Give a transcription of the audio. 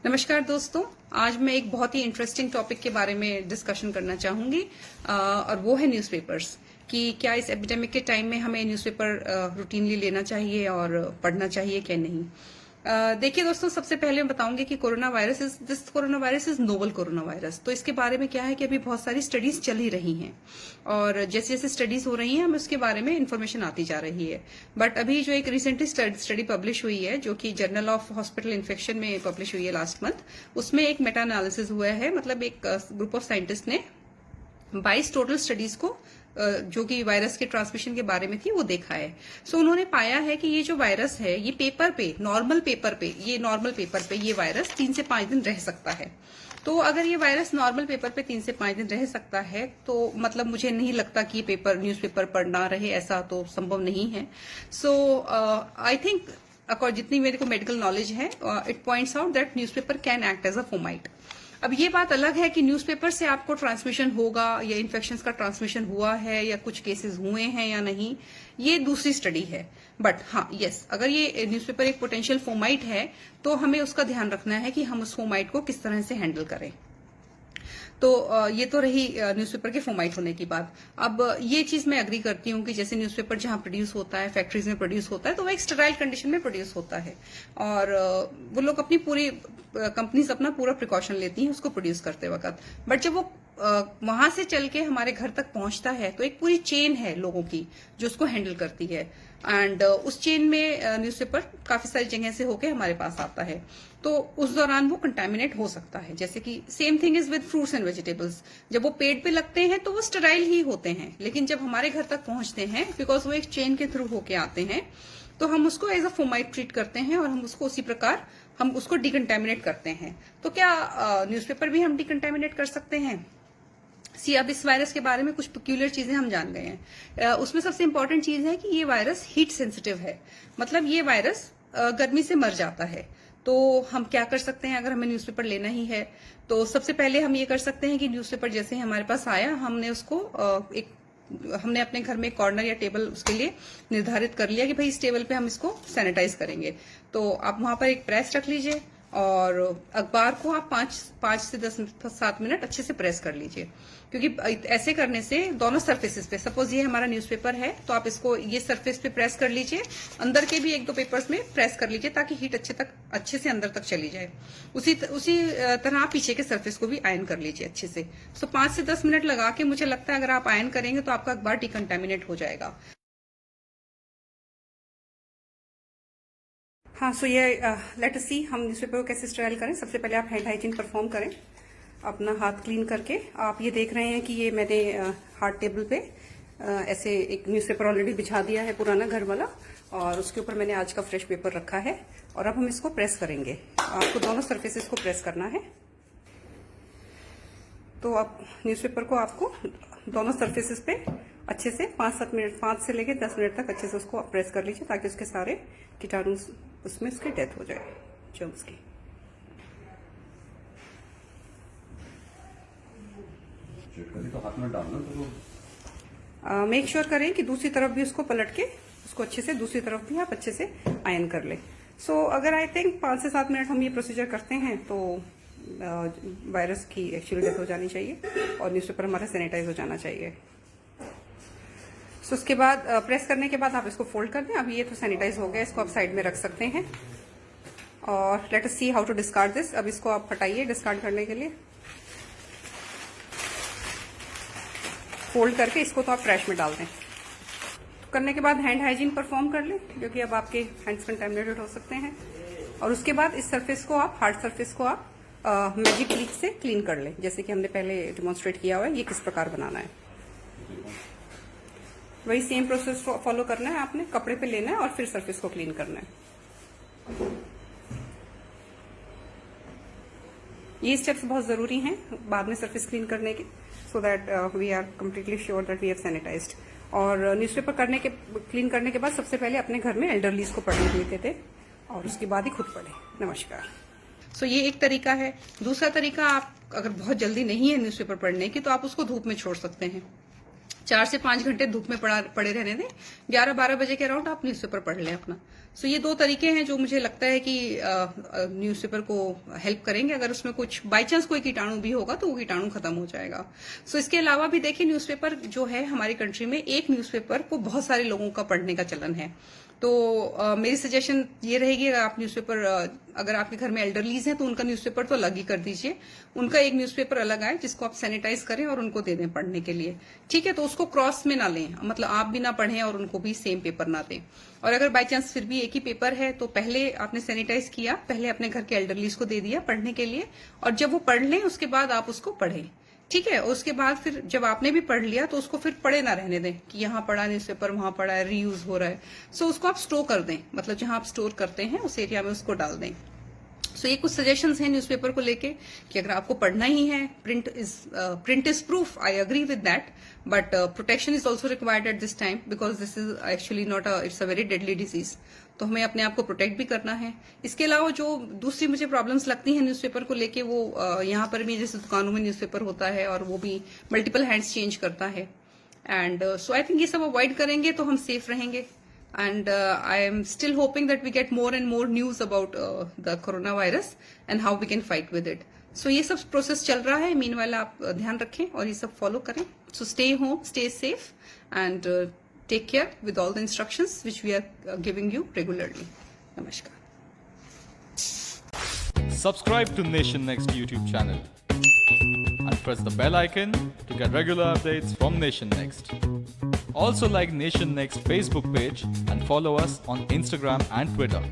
नमस्कार दोस्तों। आज मैं एक बहुत ही इंटरेस्टिंग टॉपिक के बारे में डिस्कशन करना चाहूंगी और वो है न्यूज़पेपर्स कि क्या इस एपिडेमिक के टाइम में हमें न्यूज़पेपर रूटीनली लेना चाहिए और पढ़ना चाहिए क्या नहीं। देखिए दोस्तों, सबसे पहले मैं बताऊंगी कि corona virus is novel corona virus. तो इसके बारे में क्या है कि अभी बहुत सारी स्टडीज चल ही रही हैं और जैसे जैसे स्टडीज हो रही हैं हमें उसके बारे में इन्फॉर्मेशन आती जा रही है। बट अभी जो एक रिसेंटली स्टडी पब्लिश हुई है जो कि जर्नल ऑफ हॉस्पिटल इन्फेक्शन में पब्लिश हुई है लास्ट मंथ, उसमें एक मेटा एनालिसिस हुआ है। मतलब एक ग्रुप ऑफ साइंटिस्ट ने 22 टोटल स्टडीज को जो कि वायरस के ट्रांसमिशन के बारे में थी वो देखा है। सो उन्होंने पाया है कि ये जो वायरस है ये नॉर्मल पेपर पे ये वायरस 3 से 5 दिन रह सकता है। तो अगर ये वायरस नॉर्मल पेपर पे 3 से 5 दिन रह सकता है तो मतलब मुझे नहीं लगता कि न्यूज़पेपर पढ़ना रहे, ऐसा तो संभव नहीं है। सो आई थिंक जितनी मेरे को मेडिकल नॉलेज है, it points out that newspaper can act as a fomite. अब ये बात अलग है कि न्यूज़पेपर से आपको ट्रांसमिशन होगा या इन्फेक्शंस का ट्रांसमिशन हुआ है या कुछ केसेस हुए हैं या नहीं, ये दूसरी स्टडी है। बट हाँ, यस, अगर ये न्यूज़पेपर एक पोटेंशियल फोमाइट है तो हमें उसका ध्यान रखना है कि हम उस फोमाइट को किस तरह से हैंडल करें। तो ये तो रही न्यूज़पेपर के फोमाइट होने की बात। अब ये चीज मैं एग्री करती हूँ कि जैसे न्यूज़पेपर जहां प्रोड्यूस होता है, फैक्ट्रीज में प्रोड्यूस होता है, तो वो एक स्टेराइल कंडीशन में प्रोड्यूस होता है और वो लोग अपनी पूरी कंपनीज अपना पूरा प्रिकॉशन लेती हैं उसको प्रोड्यूस करते वक्त। बट जब वो वहां से चल के हमारे घर तक पहुंचता है तो एक पूरी चेन है लोगों की जो उसको हैंडल करती है एंड उस चेन में न्यूज़पेपर काफी सारी जगह से होके हमारे पास आता है। तो उस दौरान वो कंटामिनेट हो सकता है। जैसे कि same thing is with fruits and vegetables, जब वो पेट पे लगते हैं तो वो स्टेराइल ही होते हैं, लेकिन जब हमारे घर तक पहुंचते हैं बिकॉज वो एक चेन के थ्रू होके आते हैं तो हम उसको एज अ फोमाइट ट्रीट करते हैं और हम उसको उसी प्रकार हम उसको डिकंटामिनेट करते हैं। तो क्या न्यूज़पेपर भी हम डिकंटामिनेट कर सकते हैं? अब इस वायरस के बारे में कुछ पेक्यूलियर चीजें हम जान गए हैं। उसमें सबसे इंपॉर्टेंट चीज है कि ये वायरस हीट सेंसिटिव है। मतलब ये वायरस गर्मी से मर जाता है। तो हम क्या कर सकते हैं अगर हमें न्यूज़पेपर लेना ही है? तो सबसे पहले हम ये कर सकते हैं कि न्यूज़पेपर जैसे ही हमारे पास आया हमने अपने घर में एक कॉर्नर या टेबल उसके लिए निर्धारित कर लिया कि भाई इस टेबल पे हम इसको सैनिटाइज करेंगे। तो आप वहां पर एक प्रेस रख लीजिए और अखबार को आप 5 से 7 मिनट अच्छे से प्रेस कर लीजिए, क्योंकि ऐसे करने से दोनों सरफेसेस पे, सपोज ये हमारा न्यूज़पेपर है तो आप इसको ये सरफेस पे प्रेस कर लीजिए, अंदर के भी 1-2 पेपर्स में प्रेस कर लीजिए ताकि हीट अच्छे से अंदर तक चली जाए। उसी तरह आप पीछे के सरफेस को भी आयन कर लीजिए अच्छे से। सो 5 से 10 मिनट लगा के मुझे लगता है अगर आप आयन करेंगे तो आपका अखबार डिकंटामिनेट हो जाएगा। हाँ, सो ये लेट अस सी हम न्यूज़पेपर को कैसे स्टेराइल करें। सबसे पहले आप हैंड हाइजीन परफॉर्म करें, अपना हाथ क्लीन करके। आप ये देख रहे हैं कि ये मैंने हार्ड टेबल पे ऐसे एक न्यूज़पेपर ऑलरेडी बिछा दिया है पुराना घर वाला, और उसके ऊपर मैंने आज का फ्रेश पेपर रखा है और अब हम इसको प्रेस करेंगे। आपको दोनों सरफेसेस को प्रेस करना है। तो आप न्यूज़पेपर को आपको दोनों सरफेसेस पे अच्छे से 5 से लेके 10 मिनट तक अच्छे से उसको आप प्रेस कर लीजिए ताकि उसके सारे कीटाणु उसमें उसकी डेथ हो जाए, जर्म्स की। तो हाथ में डालना तो मेक श्योर करें कि दूसरी तरफ भी उसको पलट के उसको अच्छे से दूसरी तरफ भी आप अच्छे से आयन कर लें। सो अगर आई थिंक 5 से 7 मिनट हम ये प्रोसीजर करते हैं तो वायरस की एक्चुअली डेथ हो जानी चाहिए और न्यूज़पेपर हमारा सैनिटाइज हो जाना चाहिए। सो उसके बाद प्रेस करने के बाद आप इसको फोल्ड कर दें। अब ये तो सैनिटाइज हो गया, इसको आप साइड में रख सकते हैं और let us see how to discard this. अब इसको आप हटाइए डिस्कार्ड करने के लिए। फोल्ड करके इसको तो आप ट्रैश में डाल दें। तो करने के बाद हैंड हाइजीन परफॉर्म कर लें, क्योंकि अब आपके हैंड्स कंटेमिनेटेड हो सकते हैं। और उसके बाद इस सरफेस को आप, हार्ड सरफेस को आप मैजिक क्लिक से क्लीन कर लें, जैसे कि हमने पहले डिमॉन्स्ट्रेट किया हुआ है। ये किस प्रकार बनाना है वही सेम प्रोसेस फॉलो करना है। आपने कपड़े पे लेना है और फिर सरफेस को क्लीन करना है। ये स्टेप्स बहुत जरूरी हैं बाद में सरफेस क्लीन करने के, so that we are completely sure that we have sanitised. और न्यूज़पेपर क्लीन करने के बाद सबसे पहले अपने घर में एल्डरलीज को पढ़ने देते थे और उसके बाद ही खुद पढ़े। नमस्कार। सो ये एक तरीका है। दूसरा तरीका, आप अगर बहुत जल्दी नहीं है न्यूज़पेपर पढ़ने की तो आप उसको धूप में छोड़ सकते हैं। 4 से 5 घंटे धूप में पड़े रहने दें। 11-12 बजे के अराउंड आप न्यूज़पेपर पढ़ लें अपना। सो ये 2 तरीके हैं जो मुझे लगता है कि न्यूज़पेपर को हेल्प करेंगे। अगर उसमें कुछ बाई चांस कोई कीटाणु भी होगा तो वो कीटाणु खत्म हो जाएगा। सो इसके अलावा भी देखिए, न्यूज़पेपर जो है हमारी कंट्री में, एक न्यूज़पेपर को बहुत सारे लोगों का पढ़ने का चलन है। तो मेरी सजेशन ये रहेगी, अगर आप न्यूज़पेपर, अगर आपके घर में एल्डरलीज हैं तो उनका न्यूज़पेपर तो अलग ही कर दीजिए। उनका एक न्यूज़पेपर अलग आए जिसको आप सैनिटाइज करें और उनको दे दें पढ़ने के लिए। ठीक है, तो उसको क्रॉस में ना लें, मतलब आप भी ना पढ़ें और उनको भी सेम पेपर ना दें। और अगर बाई चांस फिर भी एक ही पेपर है तो पहले आपने सैनिटाइज किया, पहले अपने घर के एल्डरलीज को दे दिया पढ़ने के लिए, और जब वो पढ़ लें उसके बाद आप उसको पढ़ें। ठीक है, उसके बाद फिर जब आपने भी पढ़ लिया तो उसको फिर पढ़े ना रहने दें कि यहाँ पढ़ा न्यूज़पेपर, वहां पढ़ा है, रीयूज हो रहा है। सो उसको आप स्टोर कर दें, मतलब जहां आप स्टोर करते हैं उस एरिया में उसको डाल दें। सो ये कुछ सजेशंस हैं न्यूज़पेपर को लेके कि अगर आपको पढ़ना ही है, print is proof, I agree with that, but protection is also required at this time because this is actually not it's a very deadly disease. तो हमें अपने आप को प्रोटेक्ट भी करना है। इसके अलावा जो दूसरी मुझे प्रॉब्लम्स लगती हैं न्यूज़पेपर को लेके, वो यहाँ पर भी जैसे दुकानों में न्यूज़पेपर होता है और वो भी मल्टीपल हैंड्स चेंज करता है। एंड सो आई थिंक ये सब अवॉइड करेंगे तो हम सेफ रहेंगे। And I am still hoping that we get more and more news about the coronavirus and how we can fight with it. So ये सब प्रोसेस चल रहा है। मीनवाइल आप ध्यान रखें और ये सब फॉलो करें। So stay home, stay safe, and take care with all the instructions which we are giving you regularly. Namaskar. Subscribe to Nation Next YouTube channel and press the bell icon to get regular updates from Nation Next. Also like Nation Next Facebook page and follow us on Instagram and Twitter.